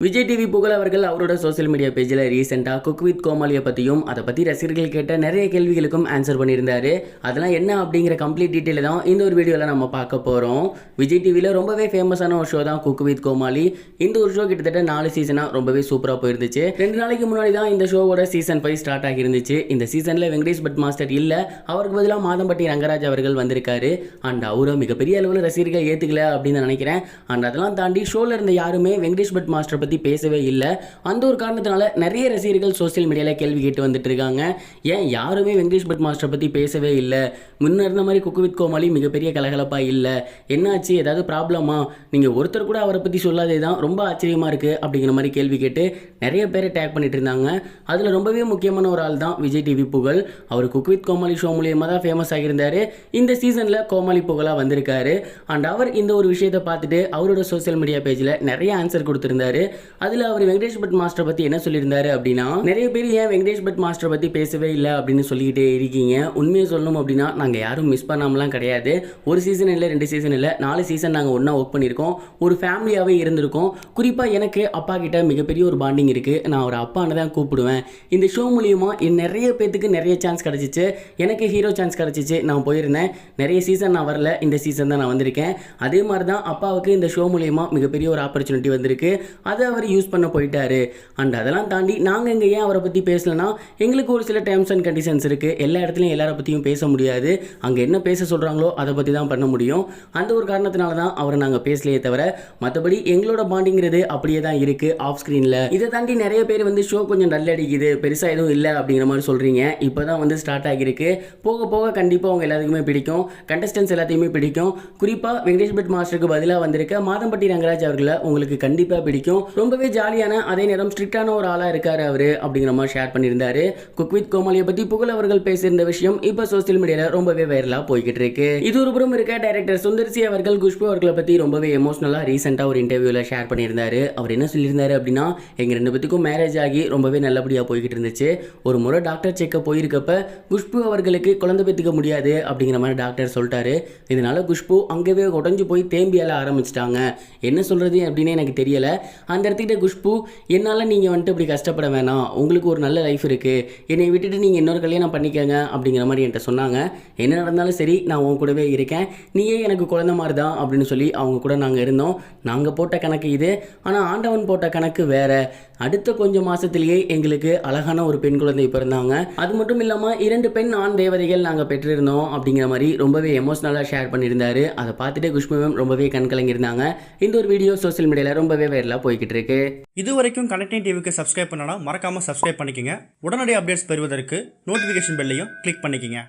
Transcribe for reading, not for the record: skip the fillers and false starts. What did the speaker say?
Vijay TV புகழ் அவர்கள் அவரோட சோசியல் மீடியா பேஜில் ரீசெண்டாக குக் வித் கோமாளியை பற்றியும் அதை பற்றி ரசிகர்கள் கேட்ட நிறைய கேள்விகளுக்கும் ஆன்சர் பண்ணியிருந்தாரு. அதெல்லாம் என்ன அப்படிங்கிற கம்ப்ளீட் டீட்டெயில் தான் இந்த ஒரு வீடியோவில் நம்ம பார்க்க போகிறோம். விஜய் டிவியில் ரொம்பவே ஃபேமஸான ஒரு ஷோ தான் குக் வித் கோமாளி. இந்த ஒரு ஷோ கிட்டத்தட்ட 4 சீசனாக ரொம்பவே சூப்பராக போயிருந்துச்சு. 2 நாளைக்கு முன்னாடி தான் இந்த ஷோவோட சீசன் 5 ஸ்டார்ட் ஆகியிருந்துச்சு. இந்த சீசனில் வெங்கடேஷ் பட் மாஸ்டர் இல்லை, அவருக்கு பதிலாக மாதம்பட்டி ரங்கராஜ் அவர்கள் வந்திருக்காரு. அண்ட் அவரும் மிகப்பெரிய அளவில் ரசிகர்கள் ஏற்றுக்கல அப்படின்னு நினைக்கிறேன். அண்ட் அதெல்லாம் தாண்டி ஷோவில் இருந்த யாருமே வெங்கடேஷ் பட் மாஸ்டர் பற்றி பேசவே இல்லை. அந்த ஒரு காரணத்தினால நிறைய ரசிகர்கள் சோசியல் மீடியாவில் கேள்வி கேட்டு வந்துட்டு இருக்காங்க. ஏன் யாருமே வெங்கடேஷ் பட் மாஸ்டர் பற்றி பேசவே இல்லை? முன்ன இருந்த மாதிரி குக் வித் கோமாளி மிகப்பெரிய கலகலப்பா இல்லை, என்னாச்சு, ஏதாவது ப்ராப்ளமா, நீங்கள் ஒருத்தர் கூட அவரை பற்றி சொல்லாதே தான் ரொம்ப ஆச்சரியமாக இருக்குது அப்படிங்கிற மாதிரி கேள்வி கேட்டு நிறைய பேரை டேக் பண்ணிட்டு இருந்தாங்க. அதில் ரொம்பவே முக்கியமான ஒரு ஆள் தான் விஜய் டிவி புகழ். Hour cook with Comali show மூலியமாக தான் ஃபேமஸ் ஆகியிருந்தார். இந்த சீசனில் கோமாளி புகழாக வந்திருக்காரு. அண்ட் அவர் இந்த ஒரு விஷயத்தை பார்த்துட்டு அவரோட சோசியல் மீடியா பேஜில் நிறைய ஆன்சர் கொடுத்துருந்தாரு. அதில் அவர் வெங்கடேஷ் பட் மாஸ்டர் பற்றி என்ன சொல்லியிருந்தாரு அப்படின்னா, நிறைய பேர் ஏன் வெங்கடேஷ் பட் மாஸ்டர் பற்றி பேசவே இல்லை அப்படின்னு சொல்லிக்கிட்டே இருக்கீங்க. உண்மையை சொல்லணும் அப்படின்னா நாங்கள் யாரும் மிஸ் பண்ணாமலாம் கிடையாது. ஒரு சீசன் இல்லை, 2 சீசன் இல்லை, 4 சீசன் நாங்கள் ஒன்றா ஒர்க் பண்ணியிருக்கோம். ஒரு ஃபேமிலியாகவே இருந்திருக்கோம். குறிப்பாக எனக்கு அப்பா கிட்ட மிகப்பெரிய ஒரு பாண்டிங் இருக்குது. நான் ஒரு அப்பான்னு தான் கூப்பிடுவேன். இந்த ஷோ மூலியமாக நிறைய பேத்துக்கு நிறைய சான்ஸ் கிடச்சிச்சு. எனக்கு ஹீரோ சான்ஸ் கிடச்சிச்சு, நான் போயிருந்தேன். நிறைய சீசன் நான் வரல, இந்த சீசன் தான் நான் வந்திருக்கேன். அதே மாதிரி தான் அப்பாவுக்கு இந்த ஷோ மூலியமாக மிகப்பெரிய ஒரு ஆப்பர்ச்சுனிட்டி வந்திருக்கு. அதை அவர் யூஸ் பண்ண போயிட்டாரு. அண்ட் அதெல்லாம் தாண்டி நாங்கள் இங்கே ஏன் அவரை பற்றி பேசலைன்னா, எங்களுக்கு ஒரு சில டேர்ம்ஸ் அண்ட் கண்டிஷன்ஸ் இருக்குது. எல்லா இடத்துலையும் எல்லாரை பற்றியும் பேச முடியாது. அங்கே என்ன பேச சொல்கிறாங்களோ அதை பற்றி தான் பண்ண முடியும். அந்த ஒரு காரணத்தினால தான் அவரை நாங்கள் பேசலையே தவிர, மற்றபடி எங்களோட பாண்டிங்கிறது அப்படியே தான் இருக்குது ஆஃப் ஸ்க்ரீனில். இதை தாண்டி நிறைய பேர் ஷோ கொஞ்சம் டல் அடிக்குது, பெருசாக எதுவும் இல்லை அப்படிங்கிற மாதிரி சொல்கிறீங்க. இப்போ தான் ஸ்டார்ட் ஆகியிருக்கு. போக போக கண்டிப்பாக அவங்க எல்லாத்துக்குமே பிடிக்கும். கண்டஸ்டன்ஸ் எல்லாத்தையுமே பிடிக்கும். குறிப்பாக வெங்கடேஷ் பட் மாஸ்டருக்கு பதிலாக வந்திருக்க மாதம்பட்டி ரங்கராஜ் அவர்களை உங்களுக்கு கண்டிப்பாக பிடிக்கும். ரொம்பவே ஜாலியான, அதே நேரம் ஸ்ட்ரிக்டான ஒரு ஆளாக இருக்காரு அவரு அப்படிங்கிற மாதிரி ஷேர் பண்ணியிருந்தாரு. குக் வித் கோமாளியை பற்றி புகழ் அவர்கள் பேசியிருந்த விஷயம் இப்போ சோசியல் மீடியாவில் ரொம்பவே வைரலாக போய்கிட்டு இருக்கு. இது ஒரு புறம் இருக்க, டைரக்டர் சுந்தர்சி அவர்கள் குஷ்பு அவர்களை பற்றி ரொம்பவே எமோஷனலாக ரீசெண்டாக ஒரு இன்டர்வியூவில் ஷேர் பண்ணியிருந்தாரு. அவர் என்ன சொல்லியிருந்தாரு அப்படின்னா, எங்கள் 2 பேத்துக்கும் மேரேஜ் ஆகி ரொம்பவே நல்லபடியாக போய்கிட்டு இருந்துச்சு. ஒரு முறை டாக்டர் செக்கப் போயிருக்கப்ப குஷ்பு அவர்களுக்கு குழந்தை பெற்றுக்க முடியாது அப்படிங்கிற மாதிரி டாக்டர் சொல்லிட்டாரு. இதனால குஷ்பு அங்கேயே உடஞ்சு போய் தேம்பியால ஆரம்பிச்சிட்டாங்க. என்ன சொல்றது அப்படின்னு எனக்கு தெரியல. அந்த இடத்துக்கிட்ட குஷ்பு, என்னால் நீங்கள் இப்படி கஷ்டப்பட வேணாம், உங்களுக்கு ஒரு நல்ல லைஃப் இருக்குது, என்னை விட்டுட்டு நீங்கள் இன்னொரு கல்யாணம் பண்ணிக்கங்க அப்படிங்கிற மாதிரி என்கிட்ட சொன்னாங்க. என்ன நடந்தாலும் சரி, நான் உன் கூடவே இருக்கேன், நீயே எனக்கு குழந்தை மாதிரி தான் அப்படின்னு சொல்லி அவங்க கூட நாங்கள் இருந்தோம். நாங்கள் போட்ட கணக்கு இது, ஆனால் ஆண்டவன் போட்ட கணக்கு வேற. அடுத்த கொஞ்சம் மாதத்திலேயே எங்களுக்கு அழகான ஒரு பெண் குழந்தை பிறந்தாங்க. அது மட்டும் இல்லாமல் 2 பெண் ஆண் தேவதைகள் நாங்கள் பெற்றிருந்தோம் அப்படிங்கிற மாதிரி ரொம்பவே எமோஷனலாக ஷேர் பண்ணியிருந்தாரு. அதை பார்த்துட்டு குஷ்புவும் ரொம்பவே கண்கலங்கியிருந்தாங்க. இந்த ஒரு வீடியோ சோசியல் மீடியாவில் ரொம்பவே வைரலாக போய்கிட்டு இருக்கு. இது வரைக்கும் கனெக்டிங் டிவிக்கு சப்ஸ்கிரைப் பண்ணனா மறக்காம சப்ஸ்கிரைப் பண்ணிக்கங்க. உடனடி அப்டேட்ஸ் பெறுவதற்கு நோட்டிஃபிகேஷன் பெல்லையும் கிளிக் பண்ணிக்கங்க.